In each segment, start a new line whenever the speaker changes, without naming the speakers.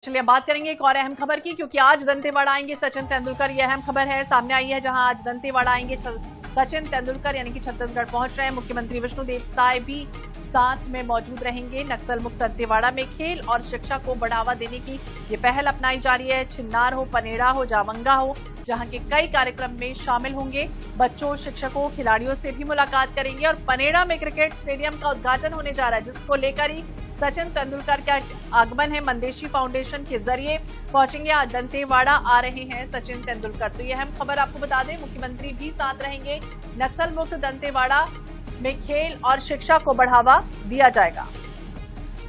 चलिए बात करेंगे एक और अहम खबर की, क्योंकि आज दंतेवाड़ा आएंगे सचिन तेंदुलकर। यह अहम खबर है सामने आई है, जहां आज दंतेवाड़ा आएंगे सचिन तेंदुलकर, यानी कि छत्तीसगढ़ पहुंच रहे हैं। मुख्यमंत्री विष्णुदेव साय भी साथ में मौजूद रहेंगे। नक्सल मुक्त दंतेवाड़ा में खेल और शिक्षा को बढ़ावा देने की ये पहल अपनाई जा रही है। छिन्नार हो, पनेड़ा हो, जावंगा हो, जहां के कई कार्यक्रम में शामिल होंगे। बच्चों, शिक्षकों, खिलाड़ियों से भी मुलाकात करेंगे और पनेड़ा में क्रिकेट स्टेडियम का उद्घाटन होने जा रहा है, जिसको लेकर ही सचिन तेंदुलकर का आगमन है। मंदेशी फाउंडेशन के जरिए पहुंचेंगे। आज दंतेवाड़ा आ रहे हैं सचिन तेंदुलकर। तो यह अहम खबर आपको बता दें, मुख्यमंत्री भी साथ रहेंगे। नक्सल मुक्त दंतेवाड़ा में खेल और शिक्षा को बढ़ावा दिया जाएगा।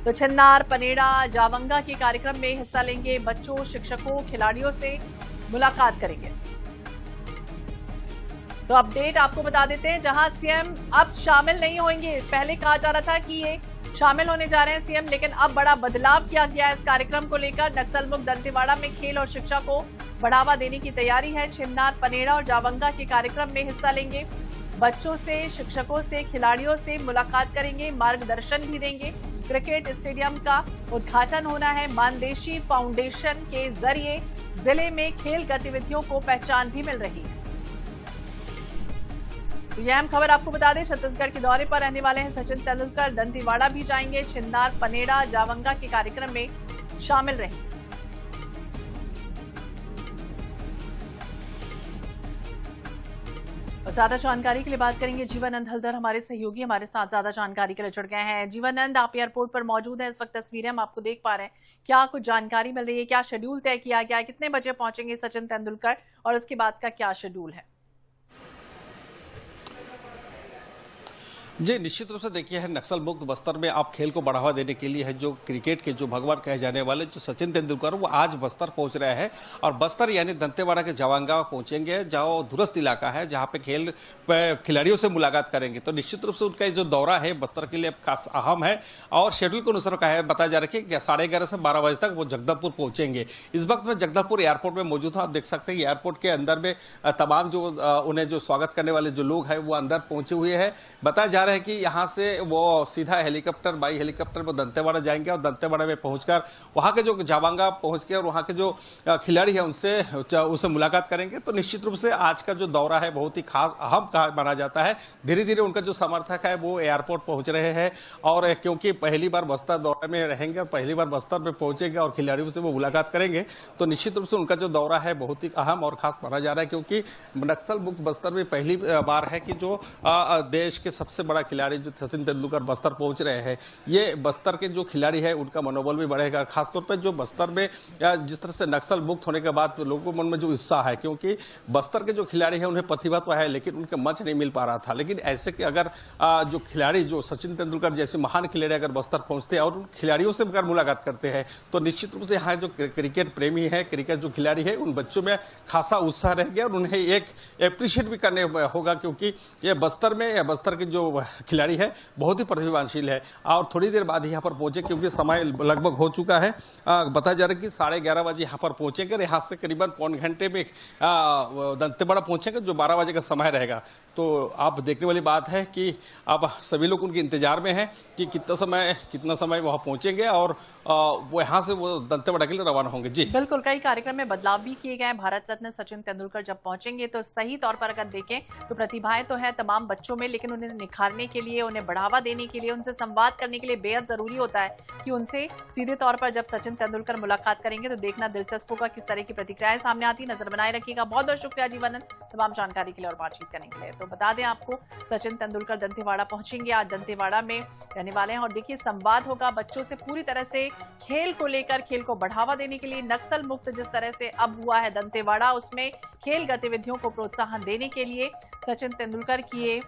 तो छिन्नार, पनेड़ा, जावंगा के कार्यक्रम में हिस्सा लेंगे। बच्चों, शिक्षकों, खिलाड़ियों से मुलाकात करेंगे। तो अपडेट आपको बता देते हैं, जहां सीएम अब शामिल नहीं होंगे। पहले कहा जा रहा था कि ये शामिल होने जा रहे हैं सीएम, लेकिन अब बड़ा बदलाव किया गया है इस कार्यक्रम को लेकर। नक्सल मुक्त दंतेवाड़ा में खेल और शिक्षा को बढ़ावा देने की तैयारी है। छिन्नार, पनेड़ा और जावंगा के कार्यक्रम में हिस्सा लेंगे। बच्चों से, शिक्षकों से, खिलाड़ियों से मुलाकात करेंगे, मार्गदर्शन भी देंगे। क्रिकेट स्टेडियम का उद्घाटन होना है। मानदेशी फाउंडेशन के जरिए जिले में खेल गतिविधियों को पहचान भी मिल रही है। तो यह अहम खबर आपको बता दें, छत्तीसगढ़ के दौरे पर रहने वाले हैं सचिन तेंदुलकर। दंतेवाड़ा भी जाएंगे। छिन्नार, पनेड़ा, जावंगा के कार्यक्रम में शामिल रहेंगे। और ज्यादा जानकारी के लिए बात करेंगे जीवानंद हल्दर, हमारे सहयोगी हमारे साथ ज्यादा जानकारी के लिए जुड़ गए हैं। जीवानंद, आप एयरपोर्ट पर मौजूद हैं, इस वक्त तस्वीरें हम आपको देख पा रहे हैं। क्या कुछ जानकारी मिल रही है? क्या शेड्यूल तय किया गया है? कितने बजे पहुंचेंगे सचिन तेंदुलकर और उसके बाद का क्या शेड्यूल है?
जी, निश्चित रूप से देखिए है, नक्सल मुक्त बस्तर में आप खेल को बढ़ावा देने के लिए है, जो क्रिकेट के जो भगवान कहे जाने वाले जो सचिन तेंदुलकर, वो आज बस्तर पहुंच रहे हैं। और बस्तर यानी दंतेवाड़ा के जावंगा पहुंचेंगे, जहाँ दूरस्थ इलाका है, जहां पे खेल खिलाड़ियों से मुलाकात करेंगे। तो निश्चित रूप से उनका जो दौरा है बस्तर के लिए खास अहम है। और शेड्यूल के अनुसार कहा बताया जा रहा है कि 11:30 से 12 बजे तक वो जगदलपुर पहुंचेंगे। इस वक्त में जगदलपुर एयरपोर्ट में मौजूद हूँ। आप देख सकते हैं एयरपोर्ट के अंदर में तमाम जो उन्हें जो स्वागत करने वाले जो लोग हैं वो अंदर पहुंचे हुए हैं। बताया जा रहा है कि यहाँ से वो सीधा हेलीकॉप्टर, बाई हेलीकॉप्टर में दंतेवाड़ा जाएंगे और दंतेवाड़ा में पहुंचकर वहाँ के जो जावंगा पहुंच के और वहाँ के जो खिलाड़ी हैं उनसे मुलाकात करेंगे। तो निश्चित रूप से आज का जो दौरा है बहुत ही खास अहम माना जाता है। धीरे धीरे उनका जो समर्थक है वो एयरपोर्ट पहुंच रहे हैं, और क्योंकि पहली बार बस्तर दौरे में रहेंगे और पहली बार बस्तर में पहुंचेंगे और खिलाड़ियों से वो मुलाकात करेंगे, तो निश्चित रूप से उनका जो दौरा है बहुत ही अहम और खास माना जा रहा है। क्योंकि नक्सल मुक्त बस्तर में पहली बार है कि जो देश के सबसे बड़ा खिलाड़ी जो सचिन तेंदुलकर बस्तर पहुंच रहे हैं। ये बस्तर के जो खिलाड़ी है उनका मनोबल भी बढ़ेगा, खासतौर पर जो बस्तर में जिस तरह से नक्सल मुक्त होने के बाद लोगों के मन में जो उत्साह है, क्योंकि बस्तर के जो खिलाड़ी है उन्हें प्रतिभा है लेकिन उनके मंच नहीं मिल पा रहा था। लेकिन ऐसे कि अगर जो खिलाड़ी जो सचिन तेंदुलकर जैसे महान खिलाड़ी अगर बस्तर पहुंचते हैं और उन खिलाड़ियों से अगर मुलाकात करते हैं, तो निश्चित रूप से यहाँ जो क्रिकेट प्रेमी है, क्रिकेट जो खिलाड़ी है, उन बच्चों में खासा उत्साह रह गया और उन्हें एक अप्रिशिएट भी करने होगा, क्योंकि ये बस्तर के जो खिलाड़ी है बहुत ही प्रतिभाशाली है। और थोड़ी देर बाद यहाँ पर पहुंचे, क्योंकि समय लगभग हो चुका है। बताया जा रहा है कि 11:30 बजे यहाँ पर पहुंचेंगे और यहाँ से करीबन पौन घंटे में दंतेवाड़ा पहुंचेंगे, जो 12 बजे का समय रहेगा। तो आप देखने वाली बात है कि अब सभी लोग उनके इंतजार में हैं कि कितना समय वहाँ पहुंचेंगे और वो यहाँ से वो दंतेवाड़ा के लिए रवाना होंगे। जी
बिल्कुल, कई कार्यक्रम में बदलाव भी किए गए हैं। भारत रत्न सचिन तेंदुलकर जब पहुंचेंगे तो सही तौर पर अगर देखें तो प्रतिभाएं तो है तमाम बच्चों में, लेकिन उन्हें निखारने के लिए, उन्हें बढ़ावा देने के लिए, उनसे संवाद करने के लिए बेहद जरूरी होता है कि उनसे सीधे तौर पर जब सचिन तेंदुलकर मुलाकात करेंगे तो देखना दिलचस्प होगा किस तरह की प्रतिक्रियाएं सामने आती। नजर बनाए रखिएगा। बहुत बहुत शुक्रिया जीवानंद तमाम जानकारी के लिए और बातचीत करने के लिए। तो बता दें आपको, सचिन तेंदुलकर दंतेवाड़ा पहुंचेंगे, आज दंतेवाड़ा में रहने वाले हैं और देखिए संवाद होगा बच्चों से पूरी तरह से खेल को लेकर, खेल को बढ़ावा देने के लिए। नक्सल मुक्त जिस तरह से अब हुआ है दंतेवाड़ा, उसमें खेल गतिविधियों को प्रोत्साहन देने के लिए सचिन तेंदुलकर की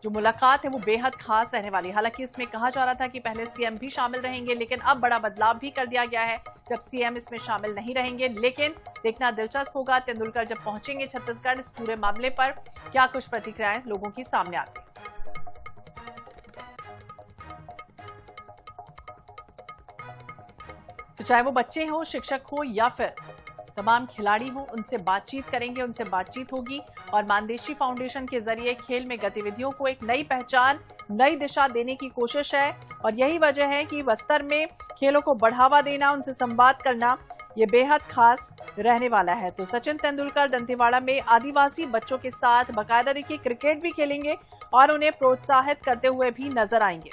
जो मुलाकात है वो बेहद खास रहने वाली है। हालांकि इसमें कहा जा रहा था कि पहले सीएम भी शामिल रहेंगे, लेकिन अब बड़ा बदलाव भी कर दिया गया है जब सीएम इसमें शामिल नहीं रहेंगे। लेकिन देखना दिलचस्प होगा तेंदुलकर जब पहुंचेंगे छत्तीसगढ़, इस पूरे मामले पर क्या कुछ प्रतिक्रियाएं लोगों की सामने आती है। तो चाहे वो बच्चे हो, शिक्षक हो या फिर तमाम खिलाड़ी हों उनसे बातचीत करेंगे, उनसे बातचीत होगी और मानदेशी फाउंडेशन के जरिए खेल में गतिविधियों को एक नई पहचान, नई दिशा देने की कोशिश है। और यही वजह है कि बस्तर में खेलों को बढ़ावा देना, उनसे संवाद करना ये बेहद खास रहने वाला है। तो सचिन तेंदुलकर दंतेवाड़ा में आदिवासी बच्चों के साथ बाकायदा देखिए क्रिकेट भी खेलेंगे और उन्हें प्रोत्साहित करते हुए भी नजर आएंगे।